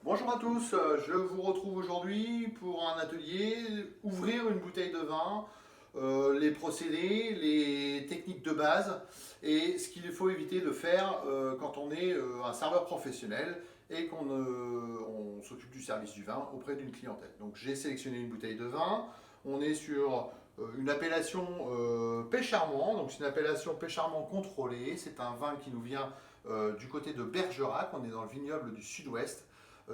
Bonjour à tous, je vous retrouve aujourd'hui pour un atelier ouvrir une bouteille de vin, les procédés, les techniques de base et ce qu'il faut éviter de faire quand on est un serveur professionnel et on s'occupe du service du vin auprès d'une clientèle. Donc j'ai sélectionné une bouteille de vin, on est sur une appellation Pécharmant, donc c'est une appellation Pécharmant contrôlée, c'est un vin qui nous vient du côté de Bergerac, on est dans le vignoble du sud-ouest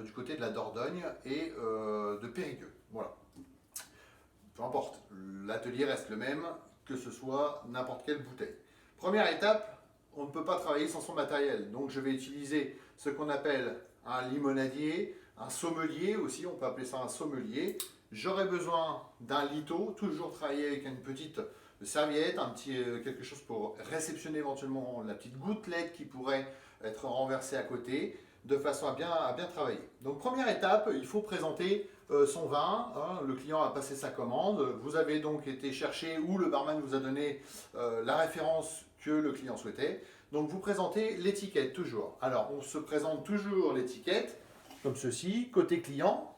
du côté de la Dordogne et de Périgueux. Voilà. Peu importe, l'atelier reste le même, que ce soit n'importe quelle bouteille. Première étape, on ne peut pas travailler sans son matériel. Donc je vais utiliser ce qu'on appelle un limonadier, un sommelier aussi, on peut appeler ça un sommelier. J'aurai besoin d'un lito, toujours travailler avec une petite serviette, quelque chose pour réceptionner éventuellement la petite gouttelette qui pourrait être renversée à côté, de façon à bien travailler. Donc première étape, il faut présenter son vin, hein, le client a passé sa commande, vous avez donc été chercher ou le barman vous a donné la référence que le client souhaitait. Donc vous présentez l'étiquette toujours. Alors on se présente toujours l'étiquette comme ceci, côté client,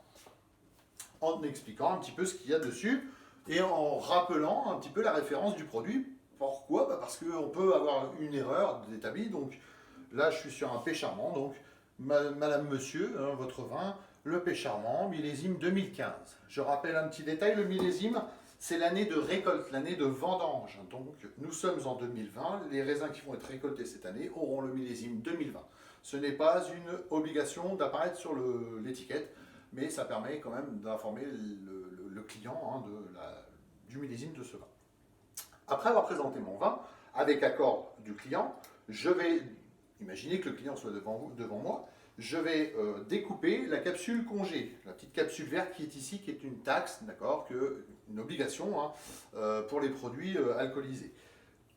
en expliquant un petit peu ce qu'il y a dessus et en rappelant un petit peu la référence du produit. Pourquoi? Parce qu'on peut avoir une erreur d'établi. Donc là je suis sur un Pécharmant, donc Madame, Monsieur, hein, votre vin, le Pécharmant, millésime 2015. Je rappelle un petit détail, le millésime, c'est l'année de récolte, l'année de vendange. Donc nous sommes en 2020, les raisins qui vont être récoltés cette année auront le millésime 2020. Ce n'est pas une obligation d'apparaître sur l'étiquette, mais ça permet quand même d'informer le client hein, du millésime de ce vin. Après avoir présenté mon vin, avec accord du client, je vais, imaginez que le client soit devant moi, je vais découper la capsule congé, la petite capsule verte qui est ici, qui est une taxe, d'accord, une obligation hein, pour les produits alcoolisés.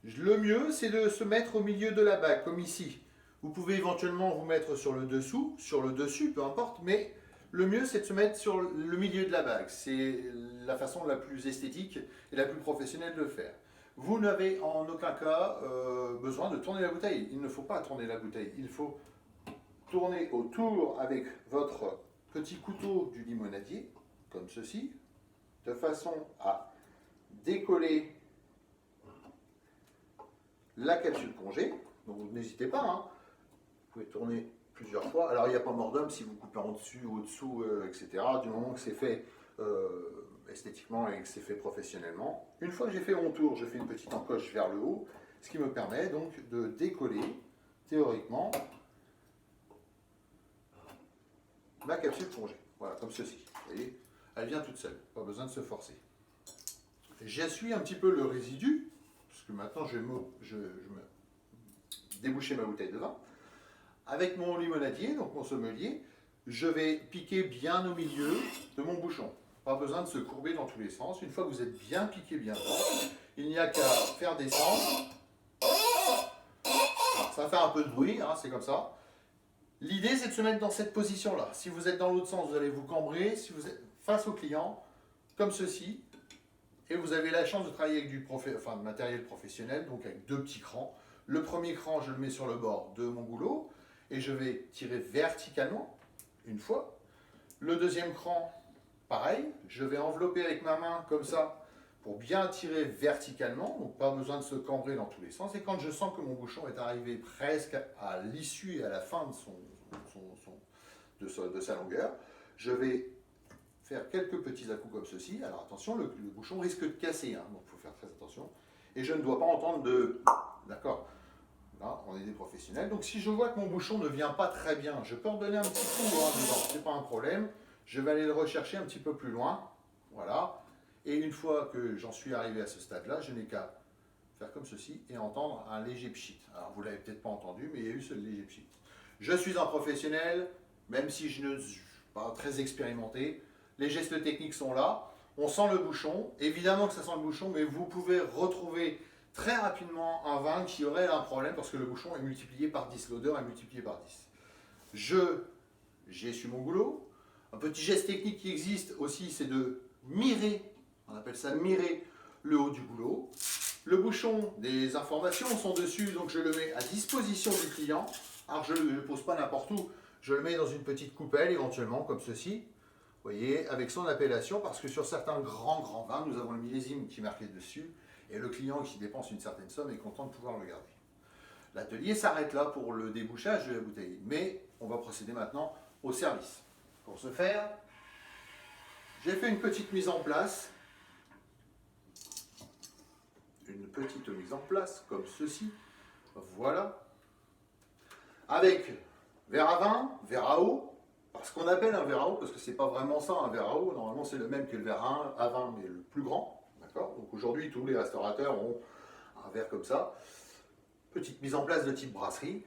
Le mieux, c'est de se mettre au milieu de la bague, comme ici. Vous pouvez éventuellement vous mettre sur le dessous, sur le dessus, peu importe, mais le mieux, c'est de se mettre sur le milieu de la bague. C'est la façon la plus esthétique et la plus professionnelle de le faire. Vous n'avez en aucun cas besoin de tourner la bouteille. Il ne faut pas tourner la bouteille. Il faut tourner autour avec votre petit couteau du limonadier, comme ceci, de façon à décoller la capsule congé. Donc n'hésitez pas, hein. Vous pouvez tourner plusieurs fois. Alors il n'y a pas mort d'homme si vous coupez en dessus, au-dessous, etc. Du moment que c'est fait esthétiquement et que c'est fait professionnellement. Une fois que j'ai fait mon tour, je fais une petite encoche vers le haut, ce qui me permet donc de décoller théoriquement ma capsule congé. Voilà, comme ceci. Vous voyez, elle vient toute seule, pas besoin de se forcer. J'essuie un petit peu le résidu, parce que maintenant je me déboucher ma bouteille de vin. Avec mon limonadier, donc mon sommelier, je vais piquer bien au milieu de mon bouchon. Pas besoin de se courber dans tous les sens. Une fois que vous êtes bien piqué, bien fort, il n'y a qu'à faire descendre. Ça va faire un peu de bruit, hein, c'est comme ça. L'idée, c'est de se mettre dans cette position-là. Si vous êtes dans l'autre sens, vous allez vous cambrer. Si vous êtes face au client, comme ceci, et vous avez la chance de travailler avec du matériel professionnel, donc avec deux petits crans. Le premier cran, je le mets sur le bord de mon goulot, et je vais tirer verticalement, une fois. Le deuxième cran, pareil, je vais envelopper avec ma main, comme ça, pour bien tirer verticalement, donc pas besoin de se cambrer dans tous les sens. Et quand je sens que mon bouchon est arrivé presque à l'issue et à la fin de sa longueur, je vais faire quelques petits à-coups comme ceci. Alors attention, le bouchon risque de casser, hein, donc il faut faire très attention. Et je ne dois pas entendre de... D'accord, là, on est des professionnels. Donc si je vois que mon bouchon ne vient pas très bien, je peux en donner un petit coup hein, dedans, c'est pas un problème. Je vais aller le rechercher un petit peu plus loin. Voilà. Et une fois que j'en suis arrivé à ce stade-là, je n'ai qu'à faire comme ceci et entendre un léger pchit. Alors vous ne l'avez peut-être pas entendu, mais il y a eu ce léger pchit. Je suis un professionnel, même si je ne suis pas très expérimenté. Les gestes techniques sont là. On sent le bouchon. Évidemment que ça sent le bouchon, mais vous pouvez retrouver très rapidement un vin qui aurait un problème parce que le bouchon est multiplié par 10, l'odeur est multipliée par 10. J'ai essuie mon goulot. Un petit geste technique qui existe aussi, c'est de mirer, on appelle ça mirer le haut du goulot. Le bouchon, des informations sont dessus, donc je le mets à disposition du client. Alors je ne le pose pas n'importe où, Je le mets dans une petite coupelle, éventuellement, comme ceci. Vous voyez, avec son appellation, parce que sur certains grands vins, nous avons le millésime qui est marqué dessus, et le client qui dépense une certaine somme est content de pouvoir le garder. L'atelier s'arrête là pour le débouchage de la bouteille, mais on va procéder maintenant au service. Pour ce faire, j'ai fait une petite mise en place, comme ceci, voilà, avec verre à vin, verre à eau. Ce qu'on appelle un verre à eau, parce que c'est pas vraiment ça un verre à eau, normalement c'est le même que le verre à vin, mais le plus grand. D'accord. Donc aujourd'hui, tous les restaurateurs ont un verre comme ça. Petite mise en place de type brasserie.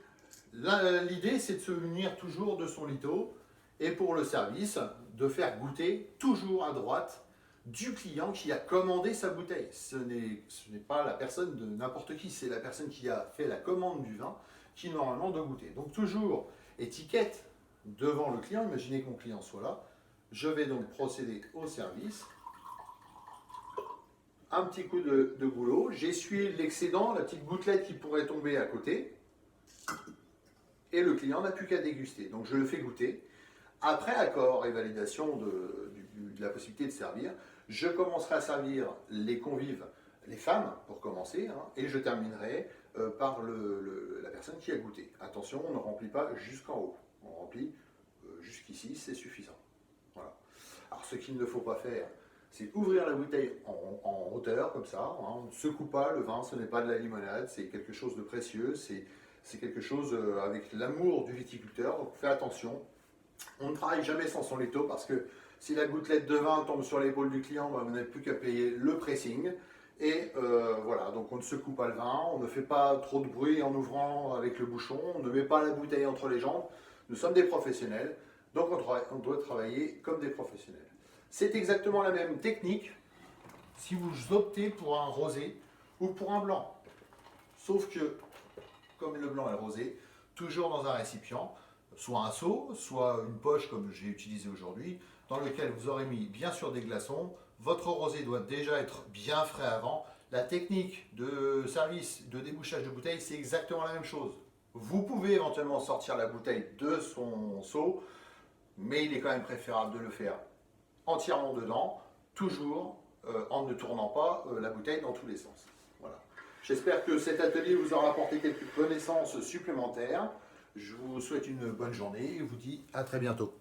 L'idée, c'est de se munir toujours de son litho, et pour le service, de faire goûter toujours à droite du client qui a commandé sa bouteille. Ce n'est pas la personne de n'importe qui, c'est la personne qui a fait la commande du vin qui normalement doit goûter. Donc toujours étiquette devant le client, imaginez que mon client soit là. Je vais donc procéder au service. Un petit coup de goulot, j'essuie l'excédent, la petite gouttelette qui pourrait tomber à côté, et le client n'a plus qu'à déguster. Donc je le fais goûter. Après accord et validation de la possibilité de servir, je commencerai à servir les convives, les femmes pour commencer, hein, et je terminerai par la personne qui a goûté. Attention, on ne remplit pas jusqu'en haut, on remplit jusqu'ici, c'est suffisant. Voilà. Alors ce qu'il ne faut pas faire, c'est ouvrir la bouteille en hauteur, comme ça. Hein. On ne secoue pas le vin, ce n'est pas de la limonade, c'est quelque chose de précieux, c'est quelque chose avec l'amour du viticulteur, donc fais attention. On ne travaille jamais sans son litho parce que si la gouttelette de vin tombe sur l'épaule du client, ben, vous n'avez plus qu'à payer le pressing. Et voilà, donc on ne secoue pas le vin, on ne fait pas trop de bruit en ouvrant avec le bouchon, on ne met pas la bouteille entre les jambes. Nous sommes des professionnels, donc on doit travailler comme des professionnels. C'est exactement la même technique si vous optez pour un rosé ou pour un blanc. Sauf que, comme le blanc est rosé, toujours dans un récipient, soit un seau, soit une poche comme j'ai utilisé aujourd'hui, dans lequel vous aurez mis bien sûr des glaçons. Votre rosé doit déjà être bien frais avant. La technique de service, de débouchage de bouteille, c'est exactement la même chose. Vous pouvez éventuellement sortir la bouteille de son seau, mais il est quand même préférable de le faire entièrement dedans, toujours en ne tournant pas la bouteille dans tous les sens. Voilà. J'espère que cet atelier vous aura apporté quelques connaissances supplémentaires. Je vous souhaite une bonne journée et vous dis à très bientôt.